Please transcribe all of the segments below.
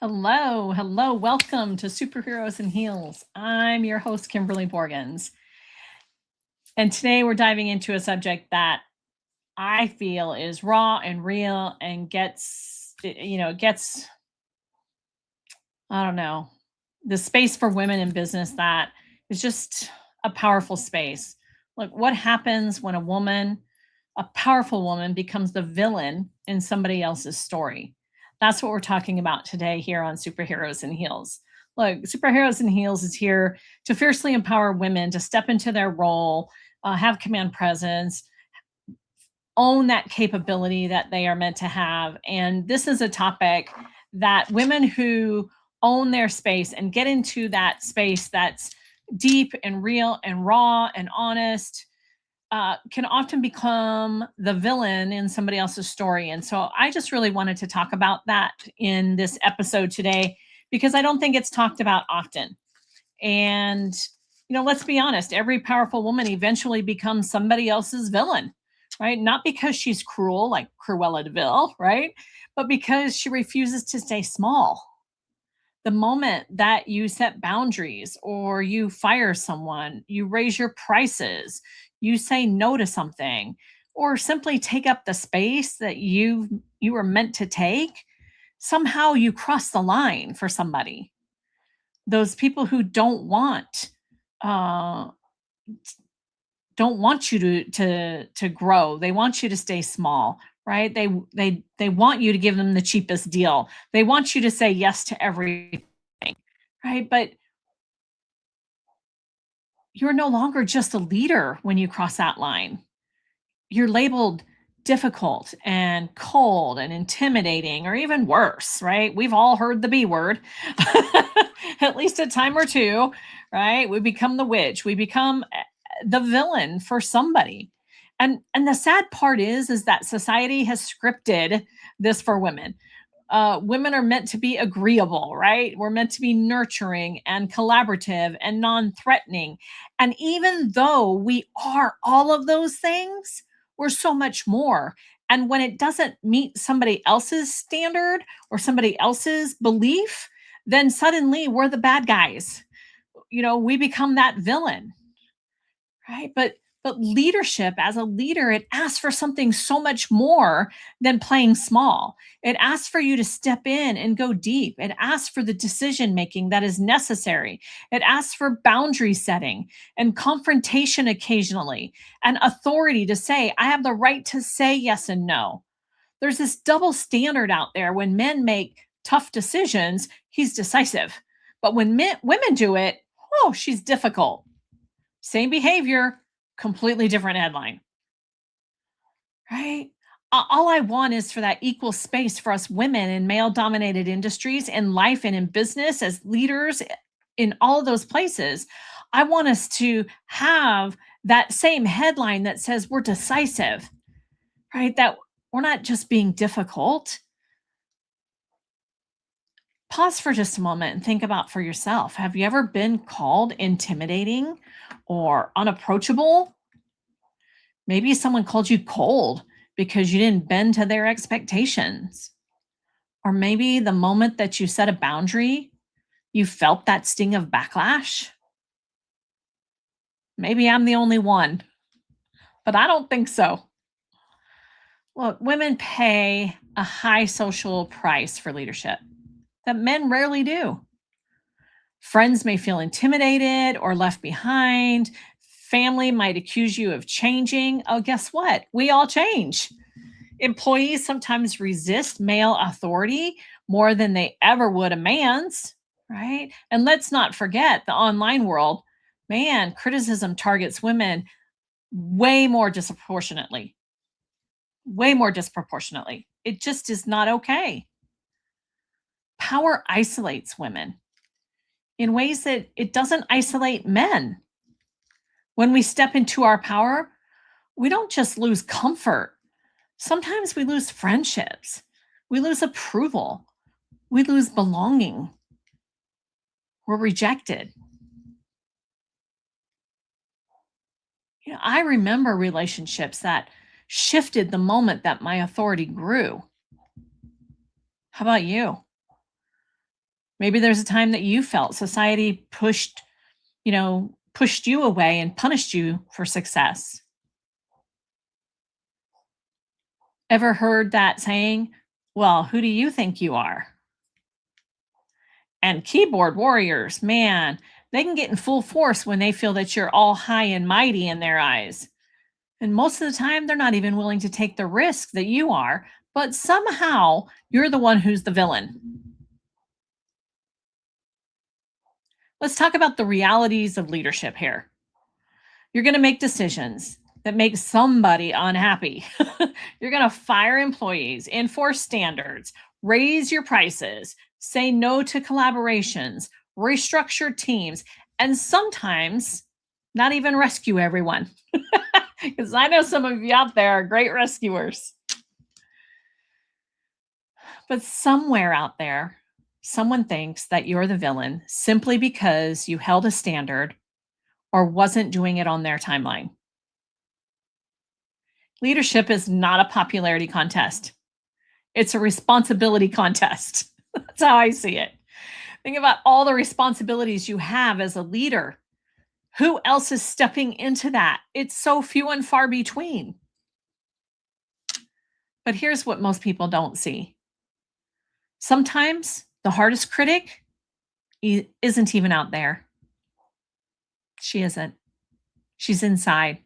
Hello, hello, welcome to Superheroes and Heels. I'm your host, Kimberly Borgens. And today we're diving into a subject that I feel is raw and real and gets, I don't know, the space for women in business that is just a powerful space. Like, what happens when a powerful woman, becomes the villain in somebody else's story? That's what we're talking about today here on Superheroes and Heels. Look, Superheroes and Heels is here to fiercely empower women to step into their role, have command presence, own that capability that they are meant to have. And this is a topic that women who own their space and get into that space that's deep and real and raw and honest can often become the villain in somebody else's story. And so I just really wanted to talk about that in this episode today because I don't think it's talked about often. And, let's be honest, every powerful woman eventually becomes somebody else's villain, right? Not because she's cruel, like Cruella de Vil, right? But because she refuses to stay small. The moment that you set boundaries or you fire someone, you raise your prices, you say no to something, or simply take up the space that you were meant to take, somehow you cross the line for somebody. Those people who uh, don't want you to grow. They want you to stay small, right? They want you to give them the cheapest deal. They want you to say yes to everything, right? But you're no longer just a leader when you cross that line. You're labeled difficult and cold and intimidating, or even worse, right? We've all heard the B word at least a time or two, right? We become the witch. We become the villain for somebody. And the sad part is that society has scripted this for women. Women are meant to be agreeable, right? We're meant to be nurturing and collaborative and non threatening. And even though we are all of those things, we're so much more. And when it doesn't meet somebody else's standard or somebody else's belief, then suddenly we're the bad guys. We become that villain, right? But leadership, as a leader, it asks for something so much more than playing small. It asks for you to step in and go deep. It asks for the decision making that is necessary. It asks for boundary setting and confrontation occasionally, and authority to say, I have the right to say yes and no. There's this double standard out there. When men make tough decisions, he's decisive. But when women do it, oh, she's difficult. Same behavior, completely different headline, right? All I want is for that equal space for us women in male dominated industries, in life and in business, as leaders in all of those places. I want us to have that same headline that says we're decisive, right? That we're not just being difficult. Pause for just a moment and think about for yourself. Have you ever been called intimidating or unapproachable? Maybe someone called you cold because you didn't bend to their expectations. Or maybe the moment that you set a boundary, you felt that sting of backlash. Maybe I'm the only one, but I don't think so. Look, women pay a high social price for leadership that men rarely do. Friends may feel intimidated or left behind. Family might accuse you of changing. Oh, guess what? We all change. Employees sometimes resist male authority more than they ever would a man's, right? And let's not forget the online world. Man, criticism targets women way more disproportionately, way more disproportionately. It just is not okay. Power isolates women in ways that it doesn't isolate men. When we step into our power, we don't just lose comfort. Sometimes we lose friendships. We lose approval. We lose belonging. We're rejected. I remember relationships that shifted the moment that my authority grew. How about you? Maybe there's a time that you felt society pushed you away and punished you for success. Ever heard that saying, well, who do you think you are? And keyboard warriors, man, they can get in full force when they feel that you're all high and mighty in their eyes. And most of the time, they're not even willing to take the risk that you are, but somehow you're the one who's the villain. Let's talk about the realities of leadership here. You're going to make decisions that make somebody unhappy. You're going to fire employees, enforce standards, raise your prices, say no to collaborations, restructure teams, and sometimes not even rescue everyone. Because I know some of you out there are great rescuers. But somewhere out there, someone thinks that you're the villain simply because you held a standard or wasn't doing it on their timeline. Leadership is not a popularity contest. It's a responsibility contest. That's how I see it. Think about all the responsibilities you have as a leader. Who else is stepping into that? It's so few and far between. But here's what most people don't see. Sometimes the hardest critic isn't even out there. She isn't. She's inside.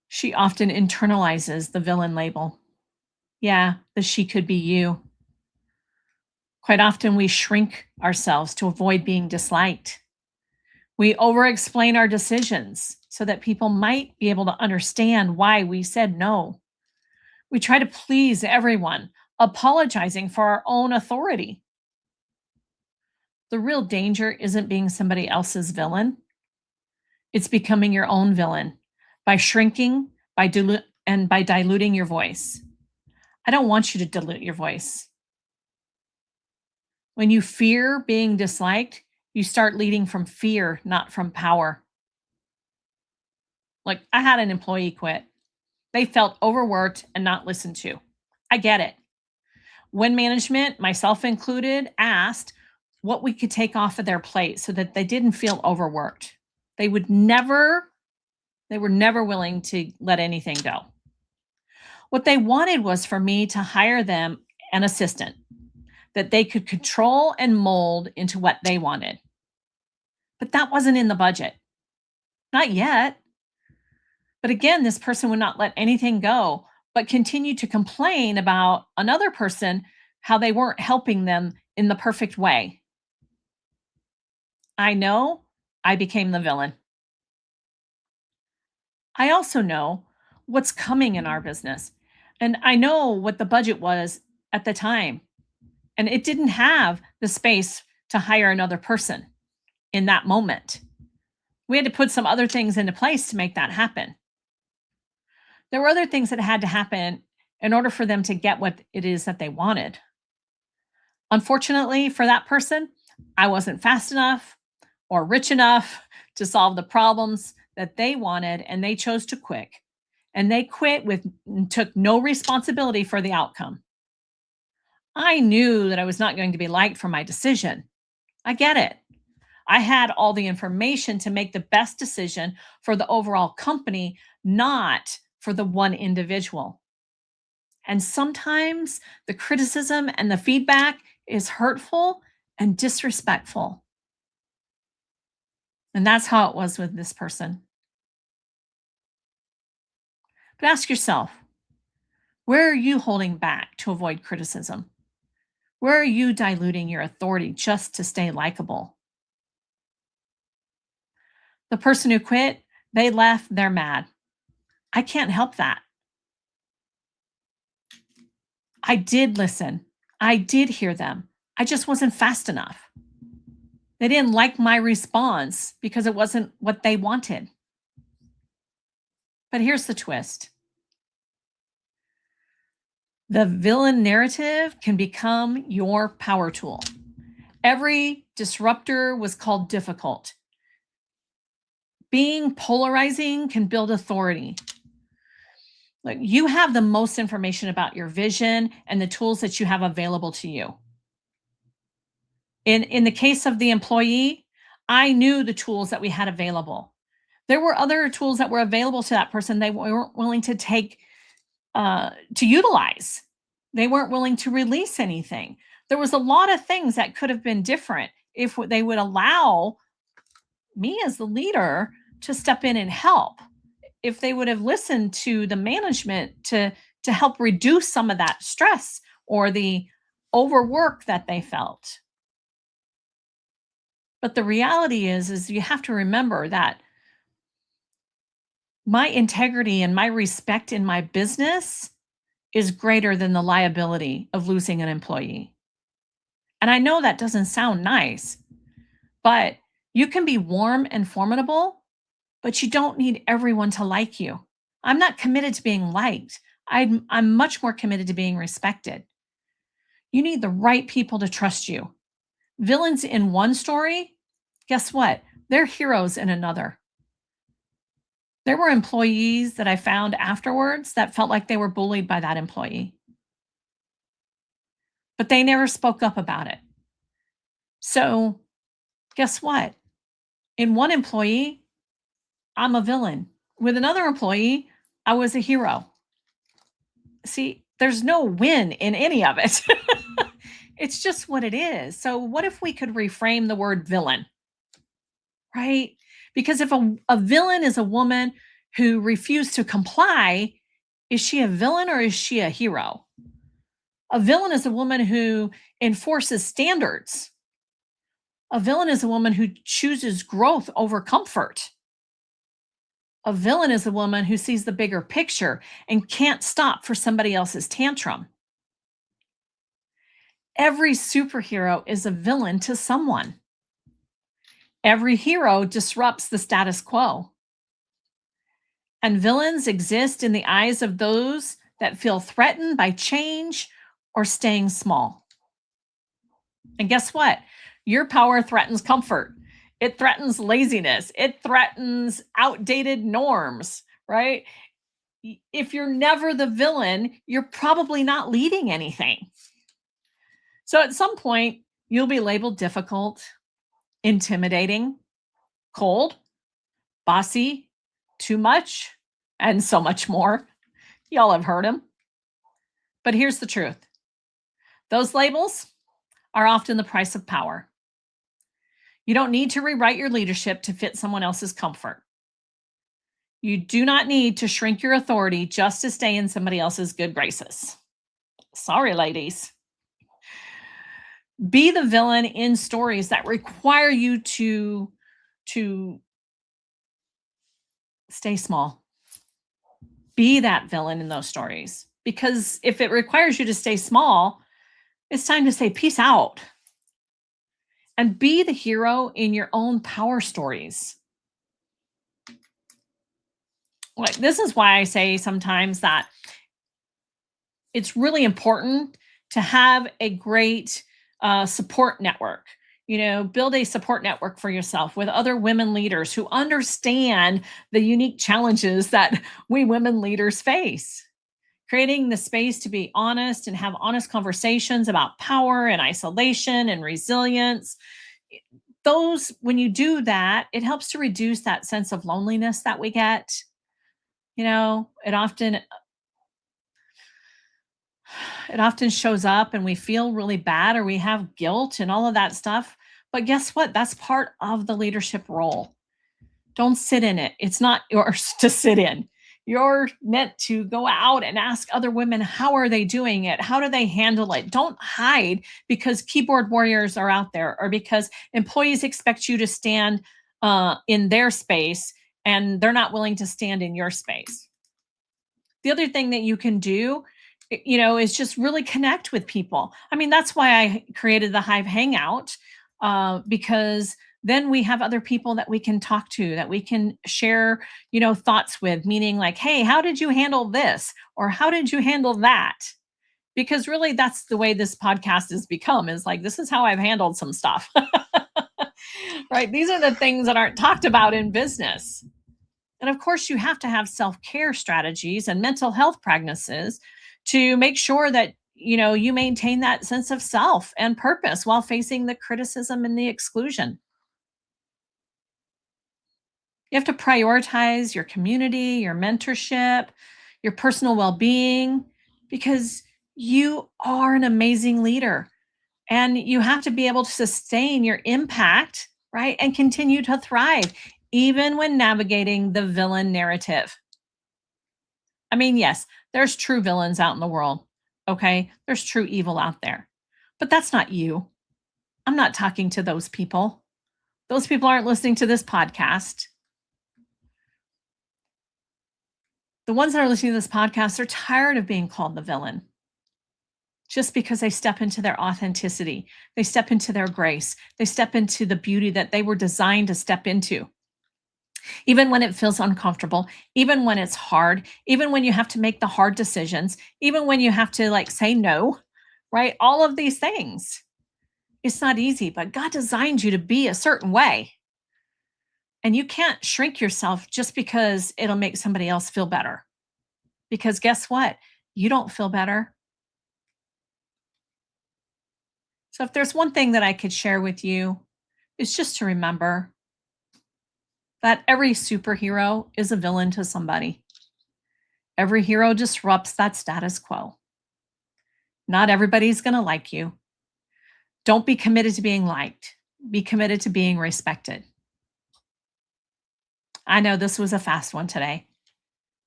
She often internalizes the villain label. Yeah, the she could be you. Quite often, we shrink ourselves to avoid being disliked. We over-explain our decisions so that people might be able to understand why we said no. We try to please everyone, apologizing for our own authority. The real danger isn't being somebody else's villain. It's becoming your own villain by shrinking, by diluting your voice. I don't want you to dilute your voice. When you fear being disliked, you start leading from fear, not from power. Like, I had an employee quit. They felt overworked and not listened to. I get it. When management, myself included, asked what we could take off of their plate so that they didn't feel overworked, they were never willing to let anything go. What they wanted was for me to hire them an assistant that they could control and mold into what they wanted. But that wasn't in the budget. Not yet. But again, this person would not let anything go, but continued to complain about another person, how they weren't helping them in the perfect way. I know I became the villain. I also know what's coming in our business. And I know what the budget was at the time. And it didn't have the space to hire another person in that moment. We had to put some other things into place to make that happen. There were other things that had to happen in order for them to get what it is that they wanted. Unfortunately, for that person, I wasn't fast enough or rich enough to solve the problems that they wanted, and they chose to quit. And they quit took no responsibility for the outcome. I knew that I was not going to be liked for my decision. I get it. I had all the information to make the best decision for the overall company, not for the one individual. And sometimes the criticism and the feedback is hurtful and disrespectful. And that's how it was with this person. But ask yourself, where are you holding back to avoid criticism? Where are you diluting your authority just to stay likable? The person who quit, they left, they're mad. I can't help that. I did listen. I did hear them. I just wasn't fast enough. They didn't like my response because it wasn't what they wanted. But here's the twist. The villain narrative can become your power tool. Every disruptor was called difficult. Being polarizing can build authority. Like, you have the most information about your vision and the tools that you have available to you. In the case of the employee, I knew the tools that we had available. There were other tools that were available to that person they weren't willing to take to utilize. They weren't willing to release anything. There was a lot of things that could have been different if they would allow me as the leader to step in and help. If they would have listened to the management to help reduce some of that stress or the overwork that they felt. But the reality is you have to remember that my integrity and my respect in my business is greater than the liability of losing an employee. And I know that doesn't sound nice, but you can be warm and formidable, but you don't need everyone to like you. I'm not committed to being liked. I'm much more committed to being respected. You need the right people to trust you. Villains in one story, guess what? They're heroes in another. There were employees that I found afterwards that felt like they were bullied by that employee, but they never spoke up about it. So, guess what? In one employee, I'm a villain. With another employee, I was a hero. See, there's no win in any of it. It's just what it is. So, what if we could reframe the word villain, right? Because if a villain is a woman who refused to comply, is she a villain or is she a hero? A villain is a woman who enforces standards. A villain is a woman who chooses growth over comfort. A villain is a woman who sees the bigger picture and can't stop for somebody else's tantrum. Every superhero is a villain to someone. Every hero disrupts the status quo. And villains exist in the eyes of those that feel threatened by change or staying small. And guess what? Your power threatens comfort. It threatens laziness. It threatens outdated norms, right? If you're never the villain, you're probably not leading anything. So at some point, you'll be labeled difficult, intimidating, cold, bossy, too much, and so much more. Y'all have heard them. But here's the truth. Those labels are often the price of power. You don't need to rewrite your leadership to fit someone else's comfort. You do not need to shrink your authority just to stay in somebody else's good graces. Sorry, ladies. Be the villain in stories that require you to stay small. Be that villain in those stories. Because if it requires you to stay small, it's time to say peace out. And be the hero in your own power stories. Like, this is why I say sometimes that it's really important to have a great support network. Build a support network for yourself with other women leaders who understand the unique challenges that we women leaders face. Creating the space to be honest and have honest conversations about power and isolation and resilience. When you do that, it helps to reduce that sense of loneliness that we get. It often shows up and we feel really bad or we have guilt and all of that stuff. But guess what? That's part of the leadership role. Don't sit in it. It's not yours to sit in. You're meant to go out and ask other women, how are they doing it? How do they handle it? Don't hide because keyboard warriors are out there or because employees expect you to stand in their space and they're not willing to stand in your space. The other thing that you can do, is just really connect with people. I mean, that's why I created the Hive Hangout, because then we have other people that we can talk to, that we can share, thoughts with, meaning like, hey, how did you handle this? Or how did you handle that? Because really that's the way this podcast has become, is like, this is how I've handled some stuff, right? These are the things that aren't talked about in business. And of course, you have to have self care strategies and mental health practices to make sure that you maintain that sense of self and purpose while facing the criticism and the exclusion. You have to prioritize your community, your mentorship, your personal well being, because you are an amazing leader and you have to be able to sustain your impact, right? And continue to thrive, even when navigating the villain narrative. I mean, yes, there's true villains out in the world. Okay. There's true evil out there, but that's not you. I'm not talking to those people. Those people aren't listening to this podcast. The ones that are listening to this podcast are tired of being called the villain just because they step into their authenticity. They step into their grace. They step into the beauty that they were designed to step into. Even when it feels uncomfortable, even when it's hard, even when you have to make the hard decisions, even when you have to like say no, right? All of these things. It's not easy, but God designed you to be a certain way. And you can't shrink yourself just because it'll make somebody else feel better. Because guess what? You don't feel better. So if there's one thing that I could share with you, it's just to remember that every superhero is a villain to somebody. Every hero disrupts that status quo. Not everybody's going to like you. Don't be committed to being liked. Be committed to being respected. I know this was a fast one today,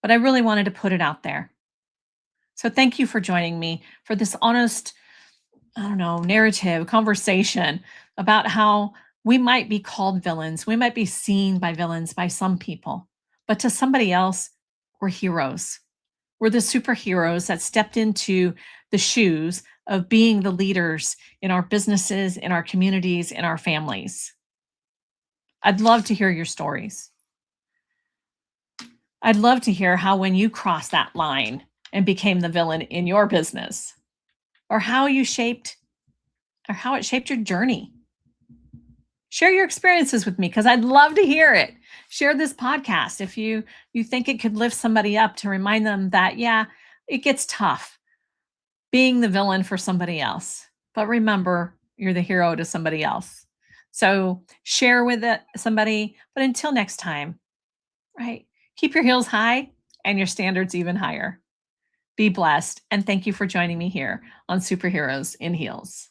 but I really wanted to put it out there. So thank you for joining me for this honest, I don't know, narrative conversation about how we might be called villains. We might be seen by villains by some people, but to somebody else, we're heroes. We're the superheroes that stepped into the shoes of being the leaders in our businesses, in our communities, in our families. I'd love to hear your stories. I'd love to hear how when you crossed that line and became the villain in your business, or how you shaped or how it shaped your journey. Share your experiences with me because I'd love to hear it. Share this podcast if you think it could lift somebody up to remind them that yeah, it gets tough being the villain for somebody else. But remember, you're the hero to somebody else. So share with somebody, but until next time, right? Keep your heels high and your standards even higher. Be blessed and thank you for joining me here on Superheroes in Heels.